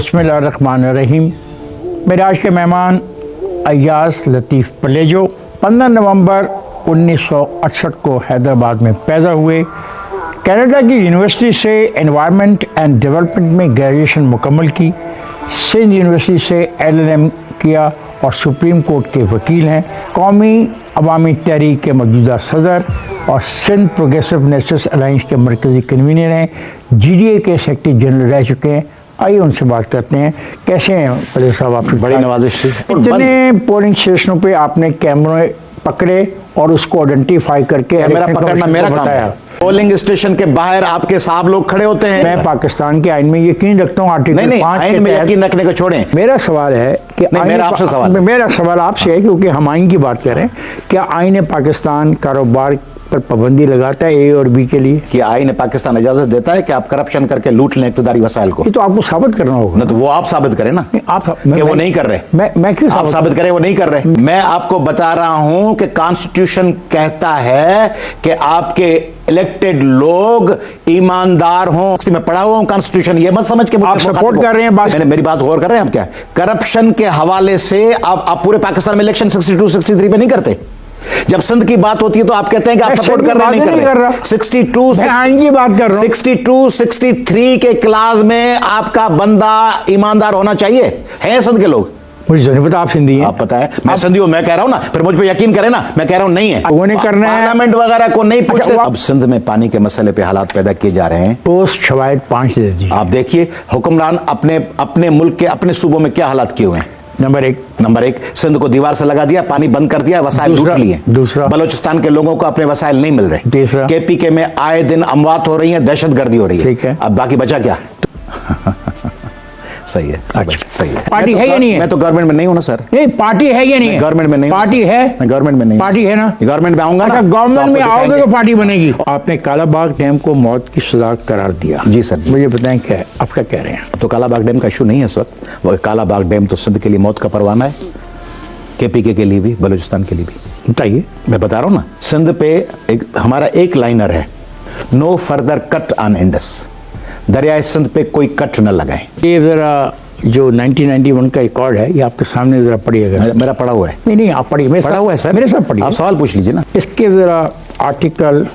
बिस्मिल्लाहिर्रहमानिर्रहीम। मेरे आज के मेहमान अय्याज लतीफ़ पलेजो 15 नवंबर 1968 को हैदराबाद में पैदा हुए। कनाडा की यूनिवर्सिटी से एनवायरनमेंट एंड डेवलपमेंट में ग्रेजुएशन मुकम्मल की। सिंध यूनिवर्सिटी से LLM किया और सुप्रीम कोर्ट के वकील हैं। कौमी अवामी तहरीक के मौजूदा सदर और सिंध प्रोग्रेसिव नेशनल अलायंस के मरकज़ी कन्वीनर हैं। GDA के सेक्रेटरी जनरल रह चुके हैं। आइए उनसे बात करते हैं। कैसे हैं पलेजो साहब? आप बड़ी नवाजिश। इतने पोलिंग स्टेशनों पे आपने कैमरे पकड़े और उसको आइडेंटिफाई करके कैमरा पकड़ना मेरा काम है। पोलिंग स्टेशन के बाहर आपके साहब लोग खड़े होते हैं। मैं पाकिस्तान के आइन में यकीन रखता हूँ, आर्टिकल 5 आइन में यकीन रखने को छोड़ें। मेरा सवाल है कि मेरा सवाल आपसे है, क्योंकि हम आइन की बात कर रहे हैं, क्या आइन पाकिस्तान कारोबार पर पाबंदी लगाता है A और B के लिए? कि आइन पाकिस्तान इजाजत देता है कि आप करप्शन करके लूट लें इक़्तिदारी वसाइल को? ये तो आपको साबित करना होगा ना। तो वो आप साबित करें ना कि वो नहीं कर रहे। मैं क्यों आप साबित करें वो नहीं कर रहे? मैं आपको बता रहा हूं कि कॉन्स्टिट्यूशन कहता है कि आपके इलेक्टेड लोग ईमानदार हों। मैं पढ़ा हुआ हूं कॉन्स्टिट्यूशन, ये मत समझ के आप सपोर्ट कर रहे हैं। मैंने मेरी बात गौर कर रहे हैं आप? क्या करप्शन के हवाले से आप पूरे पाकिस्तान में इलेक्शन 62-63 पे नहीं करते? जब सिंध की बात होती है तो आप कहते हैं कि आप सपोर्ट कर रहे हैं, नहीं कर रहे। 62 की बात कर रहा हूं। 62-63 के क्लास में आपका बंदा ईमानदार होना चाहिए। हैं सिंध के लोग? मुझे नहीं पता, आप सिंधी हैं। आप पता है मैं सिंधी हूं, मैं कह रहा हूं ना, फिर मुझ पे यकीन करें ना। मैं कह रहा हूं नहीं है, वो नहीं करना है। पार्लियामेंट वगैरह को नहीं पूछते। अब सिंध में पानी के मसले पे हालात पैदा किए जा रहे हैं। पोस्ट शवायद 5 दे दीजिए। आप देखिए हुक्मरान अपने मुल्क के अपने सूबों में क्या हालात किए हुए हैं। नंबर एक, सिंध को दीवार से लगा दिया, पानी बंद कर दिया, वसाइल लूट लिए। दूसरा, बलोचिस्तान के लोगों को अपने वसाइल नहीं मिल रहे। तीसरा, KPK में आए दिन अमवात हो रही है, दहशतगर्दी हो रही है। ठीक है। अब बाकी बचा क्या? सही है। अच्छा, सही है। पार्टी है या नहीं है? मैं तो गवर्नमेंट में नहीं हूं ना सर। नहीं, पार्टी है या नहीं है? गवर्नमेंट में नहीं। पार्टी है? मैं गवर्नमेंट में नहीं। पार्टी है ना? गवर्नमेंट में आऊंगा ना। गवर्नमेंट में आओगे तो पार्टी बनेगी। आपने कालाबाग डैम को मौत की सजा करार दिया। जी सर। मुझे बताएं क्या है, आप क्या कह रहे हैं? तो कालाबाग डैम का इशू नहीं है इस वक्त। वो कालाबाग डैम तो सिंध के लिए मौत का परवाना है, KPK के लिए भी, बलूचिस्तान के लिए भी। बताइए। मैं बता रहा हूं ना, सिंध पे हमारा एक लाइनर है, no further cut on Indus. दरियाए सिंध पे कोई कट न लगाएं। ये जरा जो 1991 का रिकॉर्ड है, ये आपके सामने जरा पढ़िएगा। मेरा पढ़ा हुआ है। नहीं आप पढ़िए। मेरे पढ़ा हुआ है सर, मेरे साथ पढ़िए। आप सवाल पूछ लीजिए ना। इसके जरा आर्टिकल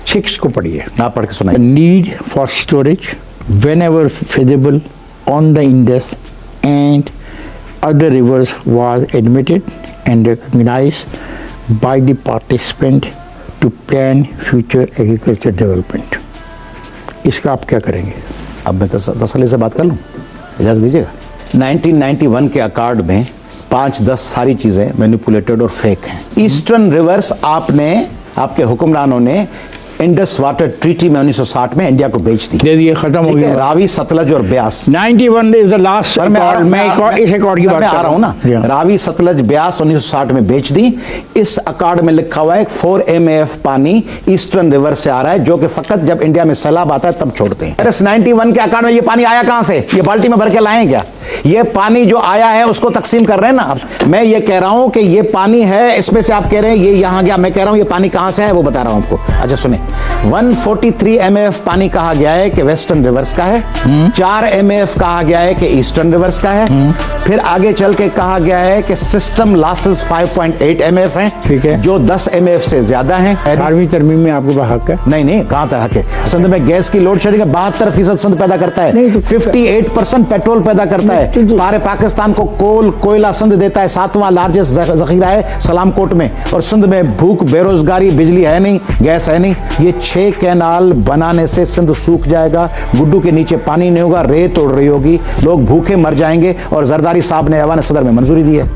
6 को पढ़िए। आप पढ़ के सुनाइए। Need for storage whenever feasible on the Indus and other rivers was admitted and recognized by the participant to plan future agriculture development। इसका आप क्या करेंगे? अब मैं तसल्ली से बात कर लूँ, इजाज़त दीजिएगा। 1991 के अकॉर्ड में 5-10 सारी चीज़ें मैनिपुलेटेड और फेक हैं। ईस्टर्न रिवर्स आपके हुक्मरानों ने इंडस वाटर ट्रीटी में 1960 में इंडिया को बेच दी। दे दिए, खत्म हो गया। रावी, सतलज और ब्यास 91 इज द लास्ट। मैं इस अकॉर्ड की बात आ रहा हूं ना। रावी, सतलज, ब्यास 1960 में बेच दी। इस अकॉर्ड में लिखा हुआ है 4 MAF पानी ईस्टर्न रिवर से आ रहा है, जो कि फकत जब इंडिया में सैलाब आता है तब छोड़ते हैं। 91 के अकॉर्ड में ये पानी आया कहां से? ये बाल्टी में भर के लाए क्या? ये पानी जो आया है उसको तकसीम कर रहे हैं ना। मैं ये कह रहा हूं कि ये पानी है, इसमें से आप कह रहे हैं ये यहां गया। मैं कह रहा हूं ये पानी कहां से है वो बता रहा हूं आपको। अच्छा सुने, 143 MAF पानी कहा गया है कि वेस्टर्न रिवर्स का है। 4 MAF कहा गया है कि ईस्टर्न रिवर्स का है। फिर आगे चल के कहा गया है कि सिस्टम लॉसेस 5.8 MAF हैं। ठीक है, जो 10 MAF से ज्यादा हैं। 12वीं तरमीम में आपको हक है? नहीं, कहां था हक है? सिंध में गैस की लोड शेडिंग 72% सिंध पैदा करता है। 58% पेट्रोल पैदा करता है। सारे पाकिस्तान को कोयला सिंध देता है। 7वां लार्जेस्ट जखीरा है सलामकोट में। और सिंध में भूख, बेरोजगारी, बिजली है नहीं, गैस है नहीं। ये 6 कैनाल बनाने से सिंध सूख जाएगा। गुड्डू के नीचे पानी नहीं होगा, रेत उड़ रही होगी, लोग भूखे मर जाएंगे। और जरदारी साहब ने ऐवान सदर में मंजूरी दी है।